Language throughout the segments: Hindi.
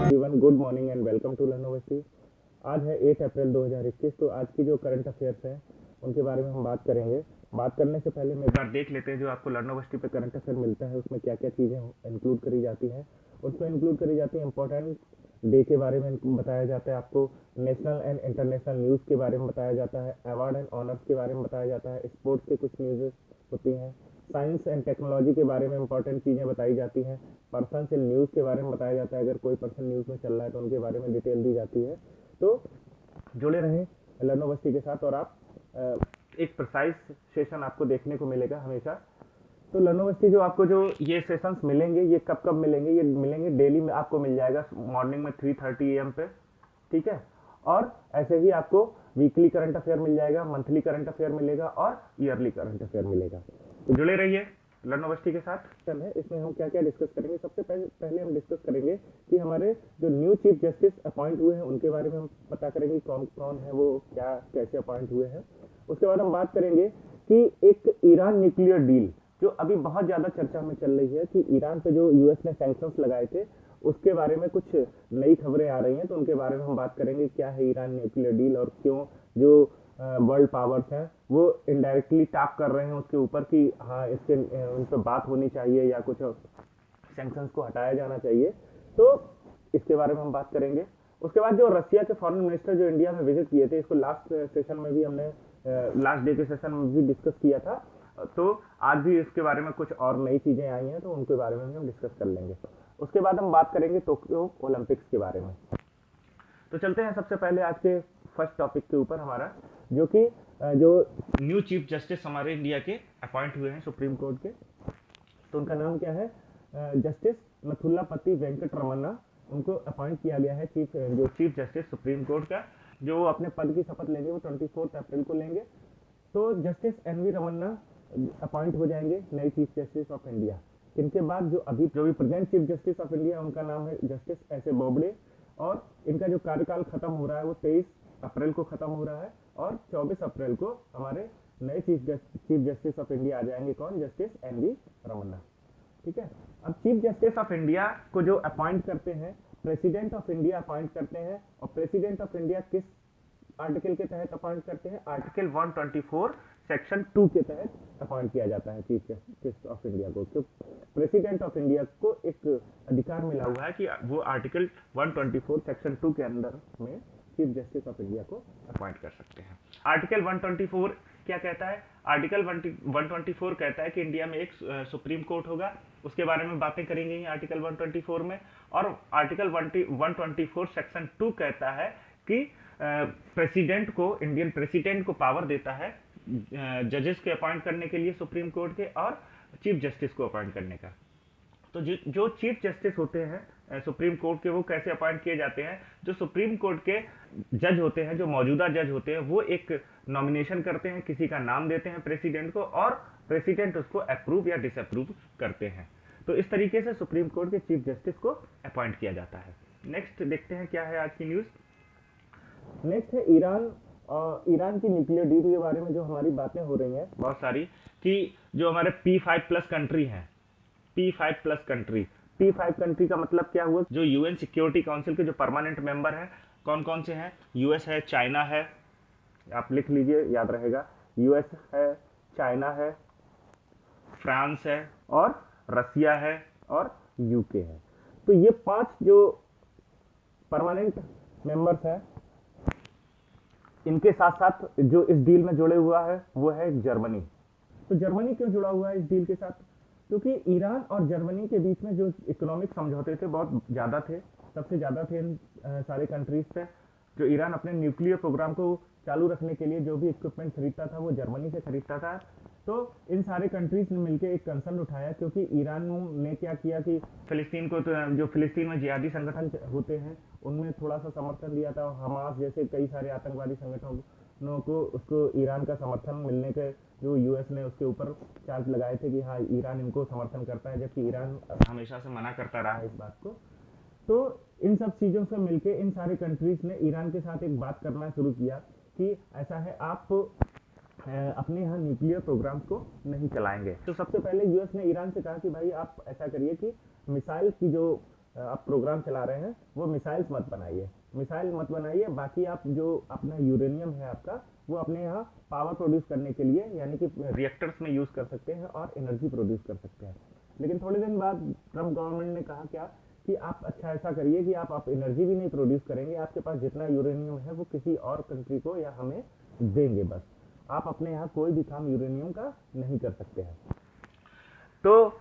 Everyone, good morning and welcome to Learnoversity. आज है 8 अप्रैल 2021। तो आज की जो करंट अफेयर्स हैं उनके बारे में हम बात करेंगे। बात करने से पहले हम एक बार देख लेते हैं जो आपको लर्नोवर्सिटी पे करंट अफेयर मिलता है उसमें क्या क्या चीज़ें इंक्लूड करी जाती हैं। उसमें इंक्लूड करी जाती है इंपॉर्टेंट डे के बारे में बताया जाता है, आपको नेशनल एंड इंटरनेशनल न्यूज़ के बारे में बताया जाता है, अवार्ड एंड ऑनर्स के बारे में बताया जाता है, स्पोर्ट्स के कुछ न्यूज़ होती हैं, साइंस एंड टेक्नोलॉजी के बारे में इंपॉर्टेंट चीज़ें बताई जाती हैं, पर्सन से न्यूज़ के बारे में बताया जाता है, अगर कोई पर्सन न्यूज़ में चल रहा है तो उनके बारे में डिटेल दी जाती है। तो जुड़े रहें लर्नोवर्सिटी के साथ और आप एक प्रिसाइज सेशन आपको देखने को मिलेगा हमेशा। तो लर्नोवर्सिटी जो आपको जो ये सेशंस मिलेंगे ये कब कब मिलेंगे, ये मिलेंगे डेली में, आपको मिल जाएगा मॉर्निंग में 3:30 AM पे, ठीक है। और ऐसे ही आपको वीकली करंट अफेयर मिल जाएगा, मंथली करंट अफेयर मिलेगा और ईयरली करंट अफेयर मिलेगा। तो जुड़े रहिए लर्नोवर्सिटी के साथ। चल है इसमें हम क्या क्या डिस्कस करेंगे। सबसे पहले हम डिस्कस करेंगे कि हमारे जो न्यू चीफ जस्टिस अपॉइंट हुए हैं उनके बारे में हम पता करेंगे कौन कौन है, वो क्या कैसे अपॉइंट हुए हैं। उसके बाद हम बात करेंगे कि एक ईरान न्यूक्लियर डील जो अभी बहुत ज़्यादा चर्चा में चल रही है कि ईरान पे जो यूएस ने सैंक्शंस लगाए थे उसके बारे में कुछ नई खबरें आ रही हैं, तो उनके बारे में हम बात करेंगे क्या है ईरान न्यूक्लियर डील और क्यों जो वर्ल्ड पावर्स हैं वो इनडायरेक्टली टैप कर रहे हैं उसके ऊपर कि हाँ इसके उन पर बात होनी चाहिए या कुछ सैंक्शंस को हटाया जाना चाहिए। तो इसके बारे में हम बात करेंगे। उसके बाद जो रसिया के फॉरेन मिनिस्टर जो इंडिया में विजिट किए थे, इसको लास्ट सेशन में भी हमने लास्ट डे के सेशन में भी डिस्कस किया था, तो आज भी इसके बारे में कुछ और नई चीज़ें आई हैं तो उनके बारे में भी हम डिस्कस कर लेंगे। उसके बाद हम बात करेंगे टोक्यो ओलंपिक्स के बारे में। तो चलते हैं सबसे पहले आज के फर्स्ट टॉपिक के ऊपर हमारा, जो कि जो न्यू चीफ जस्टिस हमारे इंडिया के अपॉइंट हुए हैं सुप्रीम कोर्ट के। तो उनका नाम क्या है, जस्टिस नथुल्लापति वेंकट रमन्ना। उनको अपॉइंट किया गया है जो चीफ जस्टिस सुप्रीम कोर्ट का, जो अपने पद की शपथ लेंगे वो 24 अप्रैल को लेंगे। तो जस्टिस NV रमन्ना अपॉइंट हो जाएंगे नए चीफ जस्टिस ऑफ इंडिया। इनके बाद जो भी present chief justice of India उनका नाम है जस्टिस S A बोबडे, और इनका जो कार्यकाल खत्म हो रहा है वो 23 अप्रैल को खत्म हो रहा है और 24 अप्रैल को हमारे नए चीफ जस्टिस ऑफ इंडिया आ जाएंगे। कौन? जस्टिस NV रमन्ना, ठीक है। अब चीफ जस्टिस ऑफ इंडिया को जो अपॉइंट करते हैं प्रेसिडेंट ऑफ इंडिया अपॉइंट करते हैं, और प्रेसिडेंट ऑफ इंडिया किस आर्टिकल के तहत अपॉइंट करते हैं? आर्टिकल 124 सेक्शन 2 के तहत अपॉइंट किया जाता है चीफ जस्टिस ऑफ इंडिया को। तो प्रेसिडेंट ऑफ इंडिया को एक अधिकार मिला हुआ है कि वो आर्टिकल 124 सेक्शन 2 के अंदर में चीफ जस्टिस ऑफ इंडिया को अपॉइंट कर सकते हैं। आर्टिकल 124 क्या कहता है? आर्टिकल 124 कहता है कि इंडिया में एक सुप्रीम कोर्ट होगा, उसके बारे में बातें करेंगे आर्टिकल 124 में। और आर्टिकल 124 सेक्शन 2 कहता है कि प्रेसिडेंट को, इंडियन प्रेसिडेंट को पावर देता है जजेस के अपॉइंट करने के लिए सुप्रीम कोर्ट के और चीफ जस्टिस को अपॉइंट करने का। तो जो चीफ जस्टिस होते हैं सुप्रीम कोर्ट के, वो कैसे अपॉइंट किए जाते हैं? जो सुप्रीम कोर्ट के जज होते हैं, जो मौजूदा जज होते हैं, वो एक नॉमिनेशन करते हैं, किसी का नाम देते हैं प्रेसिडेंट को और प्रेसिडेंट उसको अप्रूव या डिसअप्रूव करते हैं। तो इस तरीके से सुप्रीम कोर्ट के चीफ जस्टिस को अपॉइंट किया जाता है। नेक्स्ट देखते हैं क्या है आज की न्यूज़। नेक्स्ट है ईरान और ईरान की न्यूक्लियर डील के बारे में जो हमारी बातें हो रही हैं बहुत सारी, कि जो हमारे P5+ कंट्री हैं, P5+ कंट्री, P5 कंट्री का मतलब क्या हुआ? जो UN सिक्योरिटी काउंसिल के जो परमानेंट मेंबर हैं, कौन कौन से हैं? US है, चाइना है, आप लिख लीजिए याद रहेगा, US है, चाइना है, फ्रांस है और रसिया है और UK है। तो ये 5 जो परमानेंट मेंबर्स हैं, इनके साथ साथ जो इस डील में जुड़े हुआ है वो है जर्मनी। तो जर्मनी क्यों जुड़ा हुआ है इस डील के साथ? क्योंकि ईरान और जर्मनी के बीच में जो इकोनॉमिक समझौते थे बहुत ज़्यादा थे, सबसे ज़्यादा थे इन सारे कंट्रीज पे। जो ईरान अपने न्यूक्लियर प्रोग्राम को चालू रखने के लिए जो भी इक्विपमेंट खरीदता था वो जर्मनी से खरीदता था। तो इन सारे कंट्रीज ने मिलकर एक कंसर्न उठाया, क्योंकि ईरान ने क्या किया कि फिलिस्तीन को, तो जो फिलिस्तीन में जिहादी संगठन होते हैं उनमें थोड़ा सा समर्थन दिया था। हमास जैसे कई सारे आतंकवादी संगठनों को उसको ईरान का समर्थन मिलने के जो US ने उसके ऊपर चार्ज लगाए थे कि हाँ ईरान इनको समर्थन करता है, जबकि ईरान हमेशा से मना करता रहा है इस बात को। तो इन सब चीज़ों से मिलके इन सारे कंट्रीज ने ईरान के साथ एक बात करना शुरू किया कि ऐसा है, आप अपने यहाँ न्यूक्लियर प्रोग्राम को नहीं चलाएंगे। तो सबसे पहले यूएस ने ईरान से कहा कि भाई आप ऐसा करिए कि मिसाइल की जो आप प्रोग्राम चला रहे हैं वो मिसाइल्स मत बनाइए, मिसाइल मत बनाइए, बाकी आप जो अपना यूरेनियम है आपका वो अपने यहाँ पावर प्रोड्यूस करने के लिए यानी कि रिएक्टर्स में यूज़ कर सकते हैं और एनर्जी प्रोड्यूस कर सकते हैं। लेकिन थोड़े दिन बाद ट्रम्प गवर्नमेंट ने कहा क्या कि आप अच्छा ऐसा करिए कि आप एनर्जी भी नहीं प्रोड्यूस करेंगे, आपके पास जितना यूरेनियम है वो किसी और कंट्री को या हमें देंगे, बस आप अपने यहाँ कोई भी काम यूरेनियम का नहीं कर सकते हैं। तो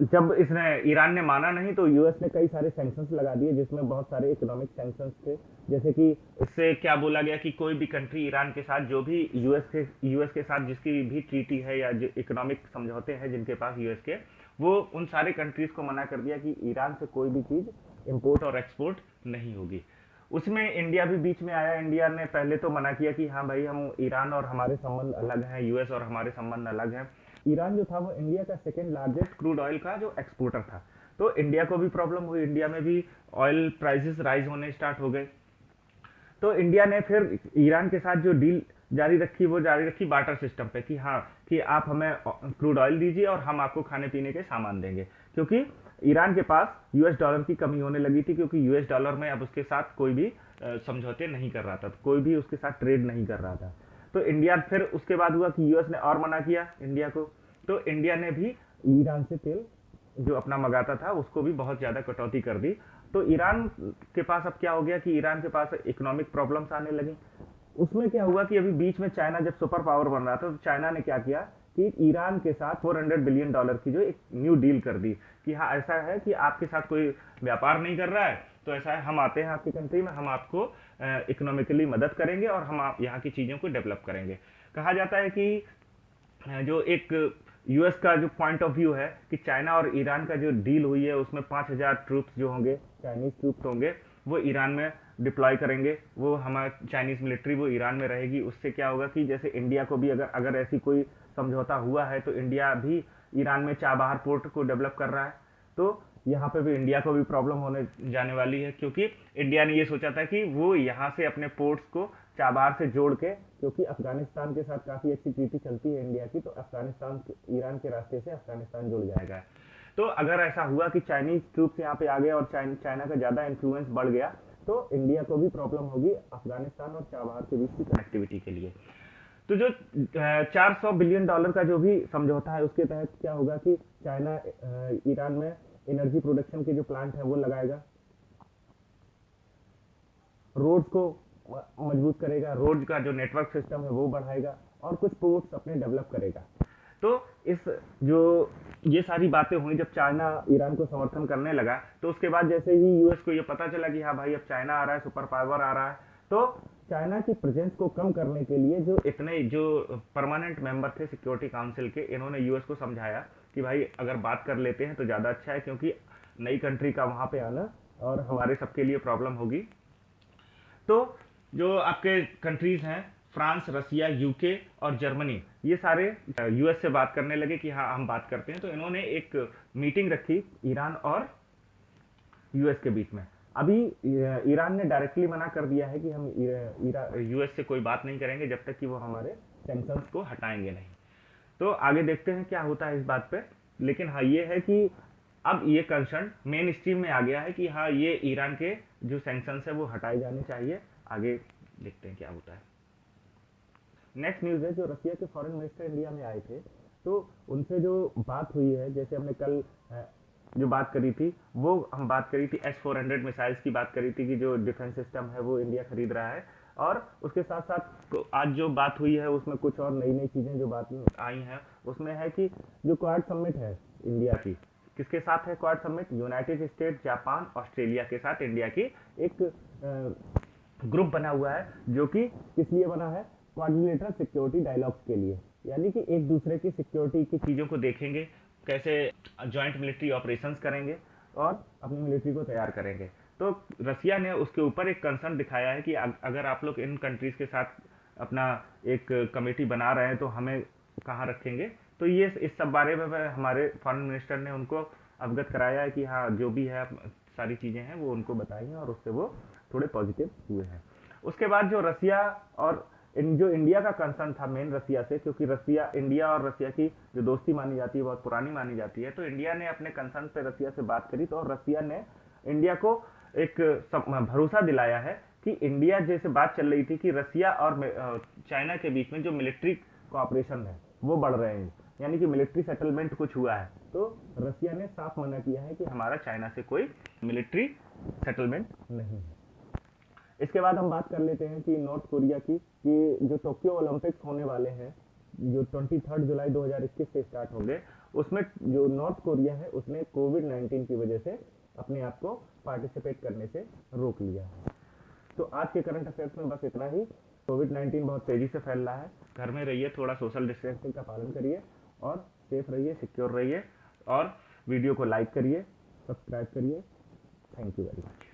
जब इसने ईरान ने माना नहीं तो यूएस ने कई सारे सैंक्शंस लगा दिए, जिसमें बहुत सारे इकोनॉमिक सैंक्शंस थे। जैसे कि इससे क्या बोला गया कि कोई भी कंट्री ईरान के साथ जो भी यूएस के साथ जिसकी भी ट्रीटी है या जो इकोनॉमिक समझौते हैं जिनके पास यूएस के, वो उन सारे कंट्रीज को मना कर दिया कि ईरान से कोई भी चीज़ इम्पोर्ट और एक्सपोर्ट नहीं होगी। उसमें इंडिया भी बीच में आया। इंडिया ने पहले तो मना किया कि हाँ भाई हम ईरान और हमारे संबंध अलग हैं, यूएस और हमारे संबंध अलग हैं। ईरान जो था वो इंडिया का सेकेंड लार्जेस्ट क्रूड ऑयल का जो एक्सपोर्टर था, तो इंडिया को भी प्रॉब्लम हुई, इंडिया में भी ऑयल प्राइसेस राइज होने स्टार्ट हो गए। तो इंडिया ने फिर ईरान के साथ जो डील जारी रखी वो जारी रखी बार्टर सिस्टम पे कि हाँ कि आप हमें क्रूड ऑयल दीजिए और हम आपको खाने पीने के सामान देंगे, क्योंकि ईरान के पास यूएस डॉलर की कमी होने लगी थी, क्योंकि यूएस डॉलर में अब उसके साथ कोई भी समझौते नहीं कर रहा था, कोई भी उसके साथ ट्रेड नहीं कर रहा था। तो इंडिया फिर उसके बाद हुआ कि यूएस ने और मना किया इंडिया को, तो इंडिया ने भी ईरान से तेल जो अपना मंगाता था उसको भी बहुत ज़्यादा कटौती कर दी। तो ईरान के पास अब क्या हो गया कि ईरान के पास इकोनॉमिक प्रॉब्लम्स आने लगी। उसमें क्या हुआ कि अभी बीच में चाइना जब सुपर पावर बन रहा था तो चाइना ने क्या किया कि ईरान के साथ $400 बिलियन की जो एक न्यू डील कर दी कि हाँ ऐसा है कि आपके साथ कोई व्यापार नहीं कर रहा है, तो ऐसा है हम आते हैं आपकी कंट्री में, हम आपको इकोनॉमिकली मदद करेंगे और हम आप यहाँ की चीज़ों को डेवलप करेंगे। कहा जाता है कि जो एक यूएस का जो पॉइंट ऑफ व्यू है कि चाइना और ईरान का जो डील हुई है उसमें 5,000 ट्रूप्स जो होंगे, चाइनीज ट्रूप्स होंगे, वो ईरान में डिप्लॉय करेंगे, वो हमारा चाइनीज मिलिट्री वो ईरान में रहेगी। उससे क्या होगा कि जैसे इंडिया को भी अगर ऐसी कोई समझौता हुआ है तो इंडिया भी ईरान में चाबहार पोर्ट को डेवलप कर रहा है, तो यहाँ पे भी इंडिया को भी प्रॉब्लम होने जाने वाली है, क्योंकि इंडिया ने ये सोचा था कि वो यहाँ से अपने पोर्ट्स को चाबहार से जोड़ के, क्योंकि अफगानिस्तान के साथ काफ़ी अच्छी ट्रीटी चलती है इंडिया की, तो अफगानिस्तान ईरान के रास्ते से अफगानिस्तान जुड़ जाएगा। तो अगर ऐसा हुआ कि चाइनीज ट्रूप्स यहाँ पे आ गए और चाइना का ज़्यादा इन्फ्लुएंस बढ़ गया तो इंडिया को भी प्रॉब्लम होगी अफगानिस्तान और चाबहार के बीच की कनेक्टिविटी के लिए। तो जो $400 बिलियन का जो भी समझौता है उसके तहत क्या होगा कि चाइना ईरान में एनर्जी प्रोडक्शन के जो प्लांट है वो लगाएगा, रोड्स को मजबूत करेगा, रोड का जो नेटवर्क सिस्टम है वो बढ़ाएगा और कुछ पोर्ट्स अपने डेवलप करेगा। तो इस जो ये सारी बातें हुई जब चाइना ईरान को समर्थन करने लगा, तो उसके बाद जैसे ही यूएस को ये पता चला कि हाँ भाई अब चाइना आ रहा है, सुपर पावर आ रहा है, तो चाइना की प्रेजेंस को कम करने के लिए जो इतने जो परमानेंट मेंबर थे सिक्योरिटी काउंसिल के, इन्होंने यूएस को समझाया कि भाई अगर बात कर लेते हैं तो ज़्यादा अच्छा है, क्योंकि नई कंट्री का वहाँ पे आना और हमारे सबके लिए प्रॉब्लम होगी। तो जो आपके कंट्रीज हैं फ्रांस, रसिया, यूके और जर्मनी, ये सारे यूएस से बात करने लगे कि हाँ हम बात करते हैं। तो इन्होंने एक मीटिंग रखी ईरान और यूएस के बीच में। अभी ईरान ने डायरेक्टली मना कर दिया है कि हम यूएस से कोई बात नहीं करेंगे जब तक कि वो हमारे सैंक्शंस को हटाएंगे नहीं। तो आगे देखते हैं क्या होता है इस बात पे। लेकिन हाँ ये है कि अब ये कंसर्न मेन स्ट्रीम में आ गया है कि हाँ ये ईरान के जो सैंक्शंस है वो हटाए जाने चाहिए। आगे देखते हैं क्या होता है। नेक्स्ट न्यूज़ है जो रसिया के फॉरेन मिनिस्टर इंडिया में आए थे, तो उनसे जो बात हुई है, जैसे हमने कल जो बात करी थी वो हम बात करी थी S-400 मिसाइल्स की बात करी थी कि जो डिफेंस सिस्टम है वो इंडिया खरीद रहा है, और उसके साथ साथ आज जो बात हुई है उसमें कुछ और नई नई चीज़ें जो बात आई हैं उसमें है कि जो क्वाड समिट है इंडिया की, किसके साथ है quad summit? United state, Japan, Australia के साथ इंडिया की एक ग्रुप बना हुआ है, जो कि किस लिए बना है? क्वाड्रिलेटरल सिक्योरिटी डायलॉग्स के लिए, यानी कि एक दूसरे की सिक्योरिटी की चीज़ों को देखेंगे, कैसे जॉइंट मिलिट्री ऑपरेशंस करेंगे और अपनी मिलिट्री को तैयार करेंगे। तो रसिया ने उसके ऊपर एक कंसर्न दिखाया है कि अगर आप लोग इन कंट्रीज़ के साथ अपना एक कमेटी बना रहे हैं तो हमें कहाँ रखेंगे। तो ये इस सब बारे में हमारे फॉरेन मिनिस्टर ने उनको अवगत कराया है कि हाँ जो भी है सारी चीज़ें हैं वो उनको बताई हैं और उससे वो थोड़े पॉजिटिव हुए हैं। उसके बाद जो रसिया और जो इंडिया का कंसर्न था मेन रसिया से, क्योंकि इंडिया और रसिया की जो दोस्ती मानी जाती है बहुत पुरानी मानी जाती है, तो इंडिया ने अपने कंसर्न पे रसिया से बात करी, तो और रसिया ने इंडिया को एक भरोसा दिलाया है कि इंडिया जैसे बात चल रही थी कि रसिया और चाइना के बीच में जो मिलिट्री कोऑपरेशन है वो बढ़ रहे हैं, यानी कि मिलिट्री सेटलमेंट कुछ हुआ है, तो रसिया ने साफ मना किया है कि हमारा चाइना से कोई मिलिट्री सेटलमेंट नहीं है। इसके बाद हम बात कर लेते हैं कि नॉर्थ कोरिया की, कि जो टोक्यो ओलंपिक्स होने वाले हैं जो 23 जुलाई 2021 से स्टार्ट होंगे, उसमें जो नॉर्थ कोरिया है उसने कोविड-19 की वजह से अपने आप को पार्टिसिपेट करने से रोक लिया है। तो आज के करंट अफेयर्स में बस इतना ही। कोविड-19 बहुत तेजी से फैल रहा है, घर में रहिए, थोड़ा सोशल डिस्टेंसिंग का पालन करिए और सेफ रहिए, सिक्योर रहिए, और वीडियो को लाइक करिए, सब्सक्राइब करिए। Thank you very much.